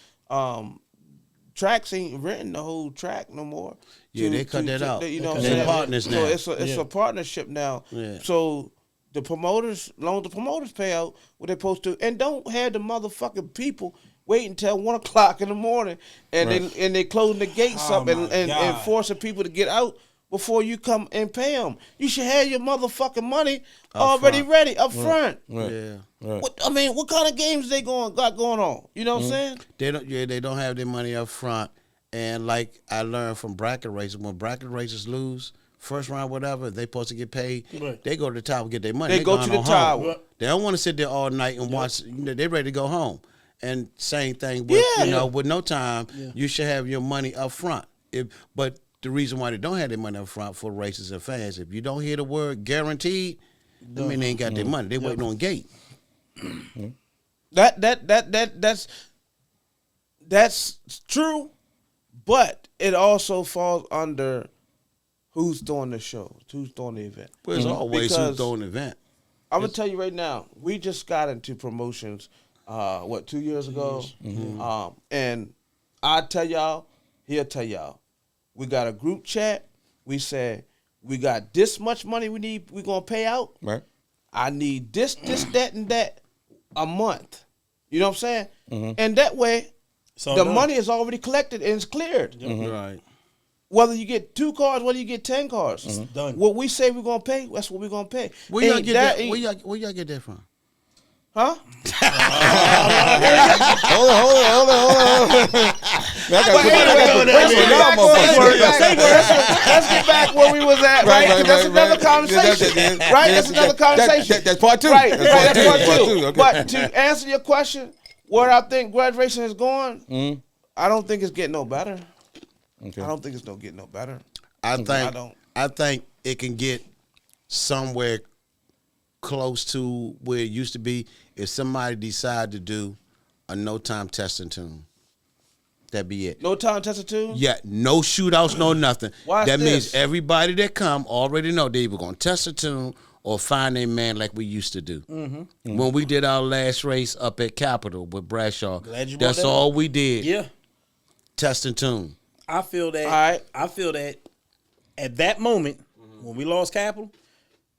tracks ain't renting the whole track no more. Yeah, they cut that out. You know what I'm They saying? partners now. So it's a partnership now. Yeah. So the promoters, long as the promoters pay out what they're supposed to, and don't have the motherfucking people wait until 1 o'clock in the morning and they closing the gates up and forcing people to get out before you come and pay them. You should have your motherfucking money already ready up front. Right. Yeah. Right. What kind of games they got going on? You know what I'm saying? They don't have their money up front. And like I learned from bracket races, when bracket races lose, first round, whatever, they supposed to get paid. Right. They go to the top and get their money. They go to the tower. Home. They don't want to sit there all night and watch. They're ready to go home. And same thing with with no time. Yeah. You should have your money up front. But the reason why they don't have their money up front for races and fans, if you don't hear the word guaranteed, I mean they ain't got their money. They waiting on gate. That's true, but it also falls under who's throwing the show, who's throwing the event. But it's always Because who's throwing the event. I'm gonna tell you right now, we just got into promotions. 2 years ago? And I tell y'all, he'll tell y'all. We got a group chat. We said we got this much money we're gonna pay out. Right. I need this, that, and that a month. You know what I'm saying? Mm-hmm. And that way, the money is already collected and it's cleared. Mm-hmm. Right. Whether you get 2 cars, whether you get 10 cars, done. What we say we're gonna pay, that's what we're gonna pay. Where y'all get that? Where y'all get that from? Huh? Hold on. Let's get back where we was at, right? That's another conversation. Right? That's another conversation. That's part 2. Right, that's part 2. Okay. But to answer your question, where I think grudge racing is going, I don't think it's getting no better. Okay. I don't think it's no getting no better. I think it can get somewhere close to where it used to be if somebody decide to do a no time testing tune. That'd be it. No time testing tune? Yeah, no shootouts, no nothing. That means everybody that come already know they either gonna test a tune or find a man like we used to do. Mm-hmm. When we did our last race up at Capitol with Bradshaw, that's all we did. Yeah. Test and tune. I feel that. All right. I feel that at that moment when we lost Capitol,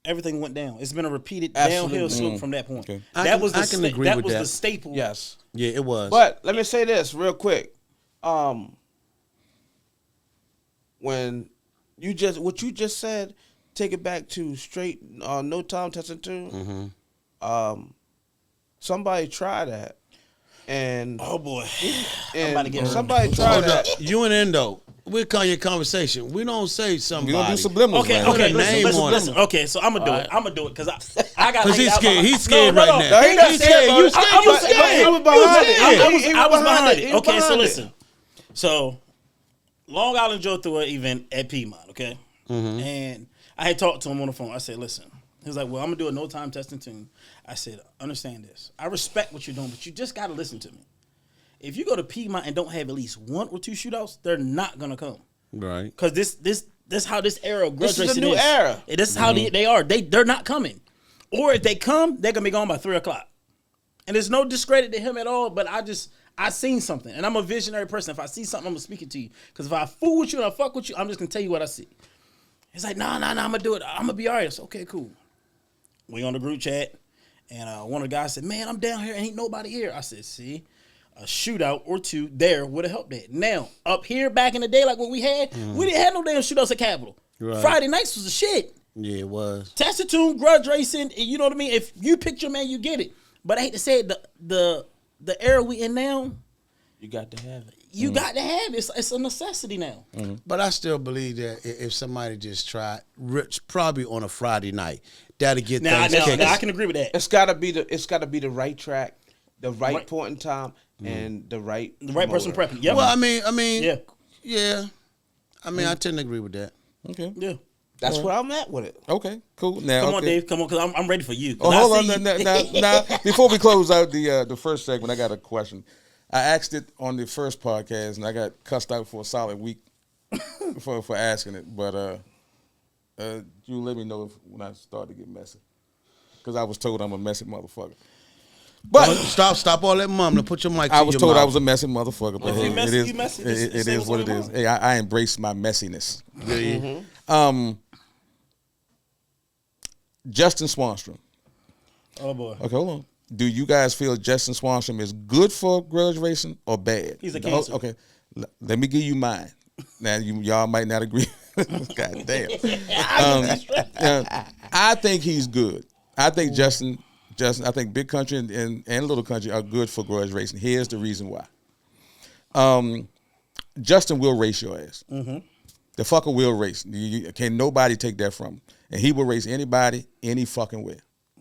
everything went down. It's been a repeated downhill slope from that point. Okay. I can agree with that. The staple. Yes. Yeah, it was. But let me say this real quick. When what you just said, take it back to straight no time testing tune. Somebody tried that. And oh boy, and somebody tried that. You and Endo, we'll call your conversation. We don't say somebody. We don't do subliminals. Okay, man. okay. Listen. Okay, so I'm gonna do it. I'm gonna do it because I got. Because he's scared. He's scared right now. No, he's scared. You scared? You scared? I was behind it. I was behind it. Okay, so listen. So Long Island Joe threw an event at Piedmont. Okay, and I had talked to him on the phone. I said, listen. He was like, well, I'm going to do a no-time testing tune. I said, understand this. I respect what you're doing, but you just got to listen to me. If you go to Piedmont and don't have at least 1 or 2 shootouts, they're not going to come. Right. Because this how this era of grudge racing is. This is a new era. This is how they are. They're not coming. Or if they come, they're going to be gone by 3 o'clock. And there's no discredit to him at all, but I seen something. And I'm a visionary person. If I see something, I'm going to speak it to you. Because if I fool with you and I fuck with you, I'm just going to tell you what I see. He's like, nah, I'm going to do it. I'm going to be all right. I said, okay, cool. We on the group chat, and one of the guys said, man, I'm down here, ain't nobody here. I said, see, a shootout or 2 there would have helped that. Now, up here back in the day, like what we had, we didn't have no damn shootouts at Capitol. Right. Friday nights was the shit. Yeah, it was. Test tune, grudge racing, you know what I mean? If you pick your man, you get it. But I hate to say it, the era we in now, you got to have it. You got to have it. It's a necessity now. But I still believe that if somebody just tried, probably on a Friday night, that'll get things kicking. Now I can agree with that. It's got to be the right track, the right point in time, and the right person prepping. Yep. Well, I mean, yeah. I mean, I tend to agree with that. Okay. Yeah. That's where I'm at with it. Okay, cool. Now, come on, Dave. Come on, because I'm ready for you. Oh, hold on. Now, before we close out the first segment, I got a question. I asked it on the first podcast, and I got cussed out for a solid week for asking it. But you let me know when I start to get messy, because I was told I'm a messy motherfucker. But stop all that mumbling. Put your mic. I was told I was a messy motherfucker. But hey, it is what it is. Hey, I embrace my messiness. Justin Swanstrom. Oh boy. Okay, hold on. Do you guys feel Justin Swanstrom is good for grudge racing or bad? He's a cancer. Okay, let me give you mine. Now y'all might not agree. God damn. I think he's good. I think Justin. I think Big Country and Little Country are good for grudge racing. Here's the reason why. Justin will race your ass. Mm-hmm. The fucker will race. Can nobody take that from him. And he will race anybody, any fucking way.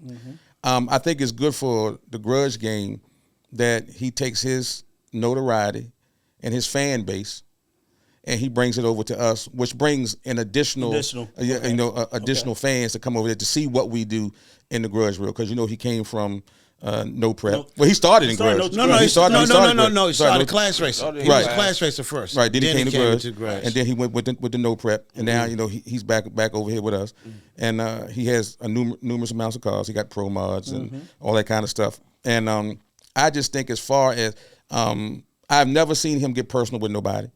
Mm-hmm. I think it's good for the grudge game that he takes his notoriety and his fan base and he brings it over to us, which brings an additional fans to come over there to see what we do in the grudge world. Because, he came from no prep. Well, he started in grudge. He started class racer. He was a class racer first. Right. Then he came to grudge. And then he went with the no prep. And now, he's back over here with us. And he has numerous amounts of cars. He got pro mods and all that kind of stuff. And I just think as far as I've never seen him get personal with nobody.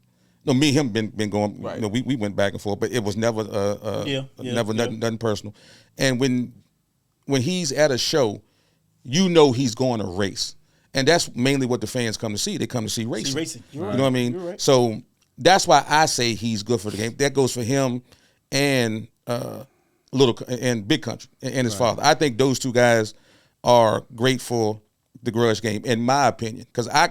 No, me and him been going. Right. You know, we went back and forth, but it was never nothing personal. And when he's at a show, you know he's going to race, and that's mainly what the fans come to see. They come to see racing. You know what I mean? Right. So that's why I say he's good for the game. That goes for him and Big Country and his father. I think those two guys are great for the grudge game, in my opinion, because I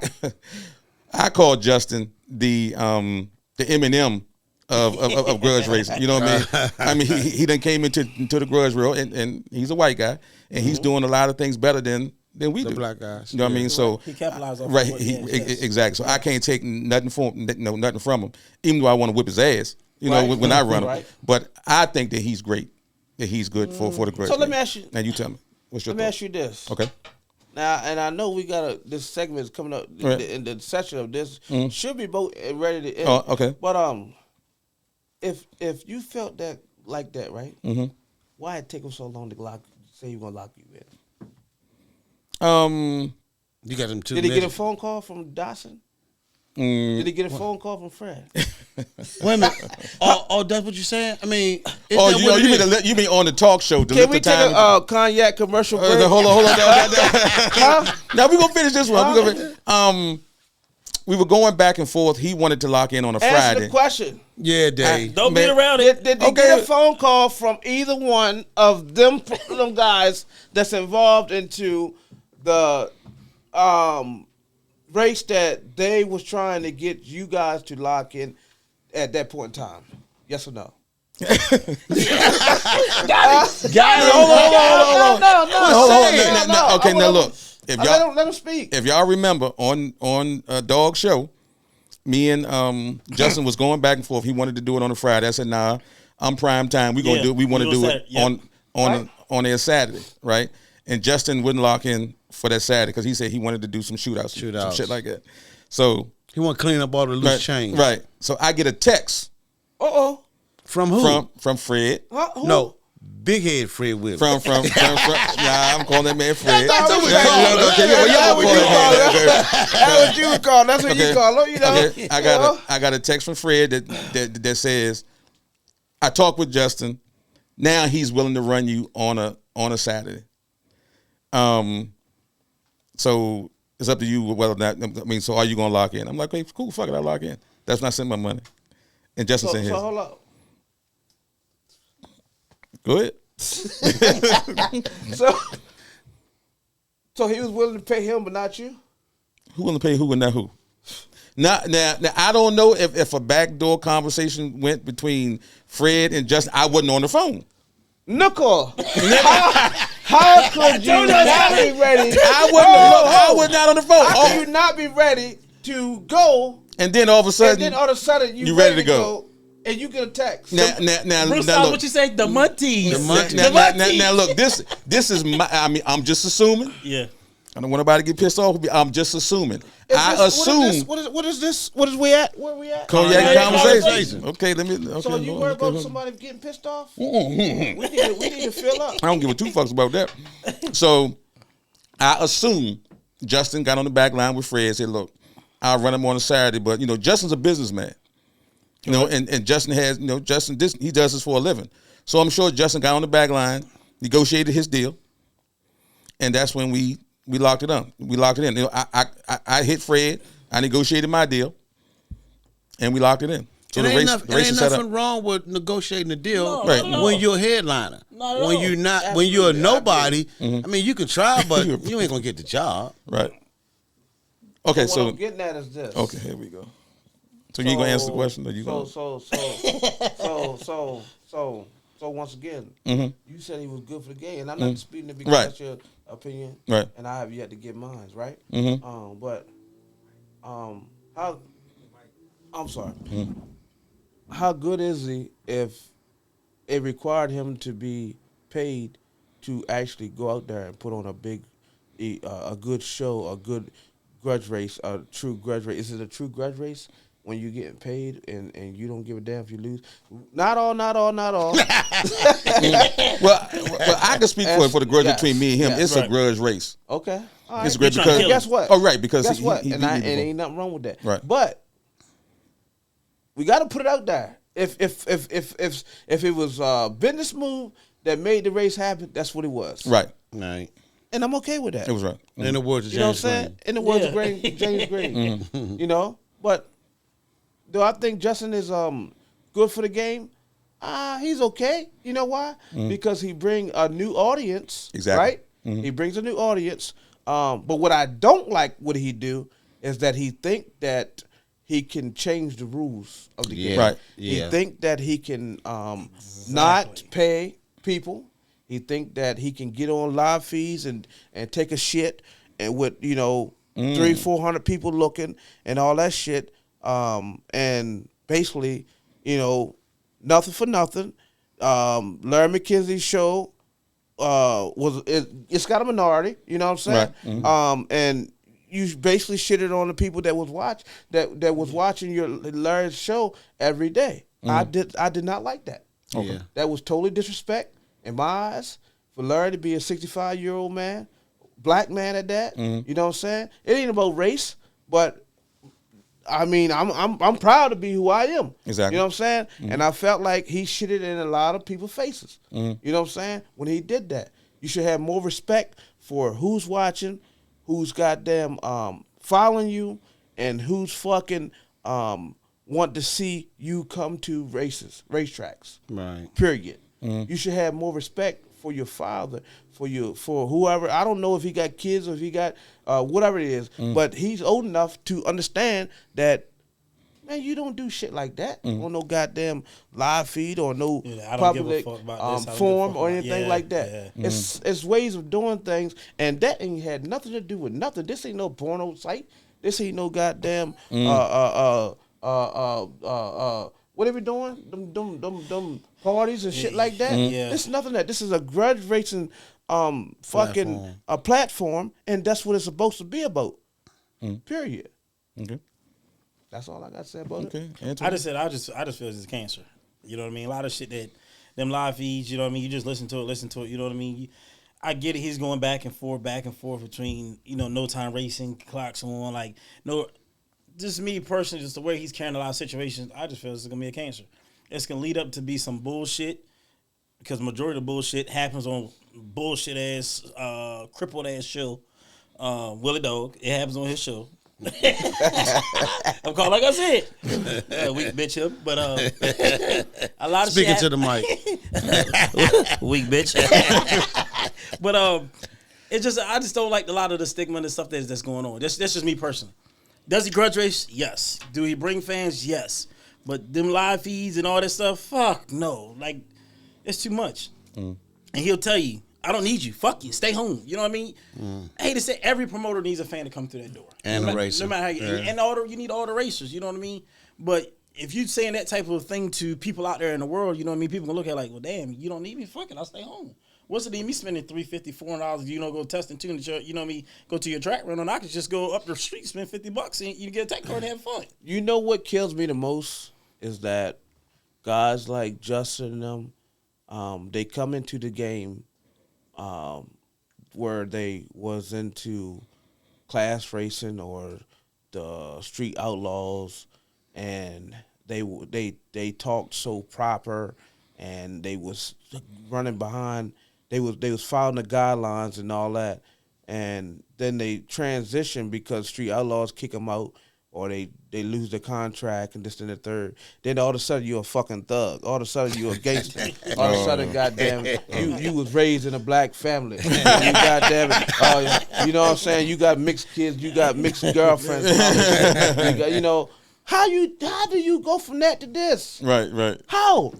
call Justin the Eminem of grudge racing. You know what I mean? I mean, he done came into the grudge world, and he's a white guy, and he's doing a lot of things better than we do. Black guys. You know what I mean? So he capitalized on right, exactly. So I can't take nothing from him, even though I want to whip his ass. You know, when I run him. Right. But I think that he's great, that he's good for the grudge. So let game. me ask you. Now you tell me, what's your Let me thought? ask you this. Okay. Now, and I know we got this segment is coming up Right. in the session of this. Should be both ready to end. Oh, okay. But if you felt that like that, right? Why it take him so long to say he gonna lock you in? You got them two. Did he get a phone call from Dawson? Did he get a phone call from Fred? Wait a minute. Oh, that's what you're saying? I mean, You mean on the talk show? Can we take a cognac commercial break? Hold on. Huh? Now we're gonna finish this one. We were going back and forth. He wanted to lock in on a Answer Friday. the question. Yeah, Dave. Don't beat around it. Did they get a phone call from either one of them guys that's involved into the race that they was trying to get you guys to lock in at that point in time? Yes or no? Got it. Hold on. No. Okay, now look. If y'all let him speak. If y'all remember on Dog Show, me and Justin was going back and forth. He wanted to do it on a Friday. I said, "Nah, I'm prime time. We want to do it on a Saturday, right?" And Justin wouldn't lock in for that Saturday because he said he wanted to do some shootouts, some shit like that. So He want to clean up all the loose change. right? So I get a text From who? from Fred. Who? No, big head Fred Williams. Nah, I'm calling that man Fred. That's what we Yeah, call him. okay, well, y'all call that man. That's what you would call. That's what you call him. You know. Okay, I got a text from Fred that says, I talked with Justin. Now he's willing to run you on a Saturday. So it's up to you whether or not. I mean, so are you gonna lock in? I'm like, hey, cool, fuck it, I'll lock in. That's when I send my money. And Justin sent his. So hold up. Go ahead. So he was willing to pay him, but not you. Who willing to pay who and not who? Now, I don't know if a backdoor conversation went between Fred and Justin. I wasn't on the phone. Nickel. How could you not be ready? I was not on the phone. How could you not be ready to go? And then all of a sudden, you ready to go. And you get a text. Now, Bruce, look, what you say? The Munties. Now, look, this is my. I mean, I'm just assuming. Yeah. I don't want nobody to get pissed off with me. I'm just assuming. Assume. What is this? What is we at? Where we at? Cognac conversation. Okay, let me. Okay, So you worry about somebody getting pissed off? We need to fill up. I don't give a two fucks about that. So I assume Justin got on the back line with Fred and said, look, I'll run him on a Saturday, but Justin's a businessman. And Justin has, he does this for a living. So I'm sure Justin got on the back line, negotiated his deal, and that's when we locked it up. We locked it in. I hit Fred, I negotiated my deal, and we locked it in. So There the ain't race is set nothing up. wrong with negotiating a deal Right. when you're a headliner. When you're a nobody, I mean, you can try, but you ain't gonna get the job. Right. Okay, What so I'm getting at is this. okay, here we go. So you ain't gonna answer the question, or you gonna? So once again, you said he was good for the game, and I'm not disputing it because Right. that's your opinion, Right. and I have yet to get mine, right? How? I'm sorry. How good is he if it required him to be paid to actually go out there and put on a good show, a good grudge race, a true grudge race? Is it a true grudge race when you're getting paid and you don't give a damn if you lose. Not all. well, I can speak for the grudge between me and him. It's a grudge race. Okay. All right. It's a grudge because guess what? Oh, right, because guess what? He and ain't nothing wrong with that. Right. But we got to put it out there. If it was a business move that made the race happen, that's what it was. Right. Right. And I'm okay with that. It was right. In the words of You know what James I'm saying? Green. In the words of James Green. You know? But do I think Justin is good for the game? He's okay. You know why? Because he bring a new audience. Exactly. Right? He brings a new audience. But what I don't like what he do is that he think that he can change the rules of the game. Right. Yeah. He think that he can not pay people. He think that he can get on live feeds and take a shit and with 300-400 people looking and all that shit. And basically, nothing for nothing. Larry McKenzie's show it's got a minority. You know what I'm saying? Right. And you basically shitted on the people that was watching your Larry's show every day. I did not like that. Okay. Yeah. That was totally disrespect in my eyes for Larry to be a 65-year-old man, black man at that. You know what I'm saying? It ain't about race, but I mean, I'm proud to be who I am. Exactly. You know what I'm saying? And I felt like he shitted in a lot of people's faces. You know what I'm saying? When he did that, you should have more respect for who's watching, who's goddamn following you, and who's fucking want to see you come to racetracks. Right. Period. You should have more respect for your father, for whoever. I don't know if he got kids or if he got whatever it is, but he's old enough to understand that, man, you don't do shit like that on no goddamn live feed or no public forum or anything like that. Yeah. It's ways of doing things, and that ain't had nothing to do with nothing. This ain't no porno site. This ain't no goddamn what are we doing? Them parties and shit like that. Yeah. This is nothing that. This is a grudge racing fucking a platform, and that's what it's supposed to be about. Period. Okay. That's all I got to say about it. Okay. I just feel it's cancer. You know what I mean? A lot of shit that them live feeds. You know what I mean? You just listen to it. You know what I mean? I get it. He's going back and forth between no time racing, clocks on, like no. Just me personally, just the way he's carrying a lot of situations, I just feel it's gonna be a cancer. It's gonna lead up to be some bullshit because majority of the bullshit happens on bullshit ass, crippled ass show. Willie Dog, it happens on his show. I'm calling like I said, weak bitch him, but a lot of speaking shit to the mic, weak bitch. But it's just I just don't like a lot of the stigma and the stuff that's going on. That's just me personally. Does he grudge race? Yes. Do he bring fans? Yes. But them live feeds and all that stuff, fuck no. Like, it's too much. And he'll tell you, I don't need you. Fuck you. Stay home. You know what I mean? I hate to say every promoter needs a fan to come through that door. And a racer. No matter how you need all the racers, you know what I mean? But if you saying that type of thing to people out there in the world, you know what I mean? People gonna look at it like, well, damn, you don't need me? Fuck it, I'll stay home. What's it need me spending $350, $400, go test and tune, you know what I mean? Go to your track run, and I could just go up the street, spend $50, and you get a tech car and have fun. You know what kills me the most is that guys like Justin and them, they come into the game where they was into class racing or the street outlaws, and they talked so proper, and they was running behind. They was following the guidelines and all that, and then they transition because street outlaws kick them out, or they lose the contract and this and the third. Then all of a sudden you're a fucking thug. All of a sudden you're a gangster. All of a sudden, goddamn, you was raised in a black family. You goddamn it, you know what I'm saying? You got mixed kids. You got mixed girlfriends. You got, how do you go from that to this? Right. How?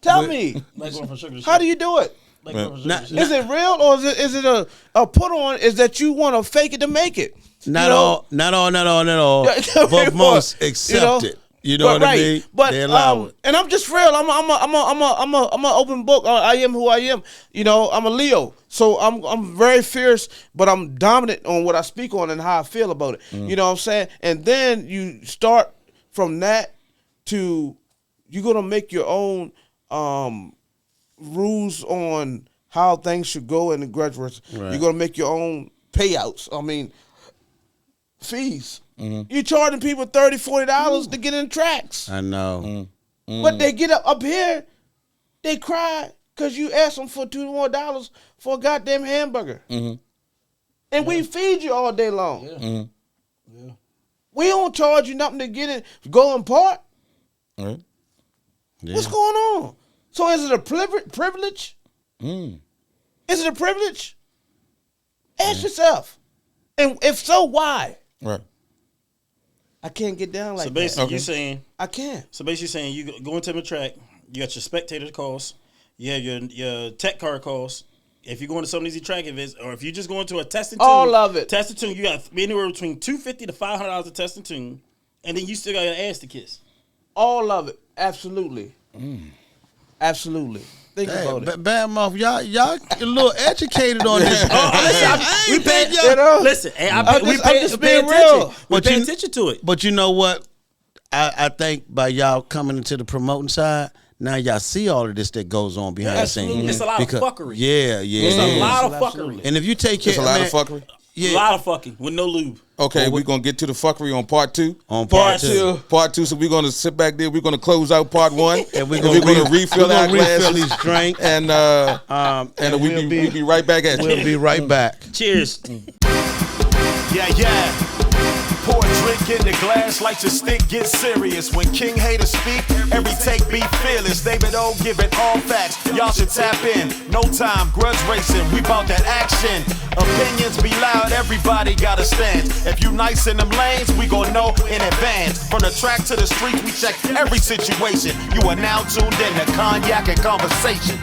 Tell me. Like going from sugar to How do you do it? Like going from sugar to Is it real or is it a put on? Is that you want to fake it to make it? Not all, but most accept it. You know what I mean? But they allow it. And I'm just real. I'm an open book. I am who I am. I'm a Leo, so I'm very fierce, but I'm dominant on what I speak on and how I feel about it. You know what I'm saying? And then you start from that to you're gonna make your own rules on how things should go in the grudge race. Right. You're gonna make your own payouts. I mean, fees. You're charging people $30, $40 to get in tracks. I know. But they get up here, they cry because you ask them for $2 more for a goddamn hamburger. And we feed you all day long. We don't charge you nothing to get in, go and park. Right. Yeah. What's going on? So is it a privilege? Is it a privilege? Ask yourself. And if so, why? Right. I can't get down like So basically, that. you're saying. I can't. So basically, saying you go into the track, you got your spectator costs, you have your tech car costs. If you're going to some of these track events, or if you're just going to a testing tune, All of it. Testing tune, you got anywhere between $250 to $500 a testing tune, and then you still got your ass to kiss. All of it. Absolutely. Absolutely. Think about it. Bad mouth, y'all a little educated on this. We pay You know? Listen, I'm just being real. We pay attention to it. But you know what? I think by y'all coming into the promoting side, now y'all see all of this that goes on behind the scenes. It's a lot of fuckery. Yeah. It's a lot of fuckery. And if you take care, It's a lot of fuckery. A lot of fucking with no lube. Okay, we're going to get to the fuckery on part 2. On part two. Part 2, so we're going to sit back there. We're going to close out part 1. And we're going gonna to refill our glasses. these drinks. And we'll be right back at you. We'll be right back. Cheers. Yeah. Pour a drink in the glass, light your stick, get serious. When King haters speak, every take be fearless. David O giving all facts, y'all should tap in. No time, grudge racing, we bout that action. Opinions be loud, everybody got a stand. If you nice in them lanes, we gon' know in advance. From the track to the streets, we check every situation. You are now tuned in to Cognac and Conversation.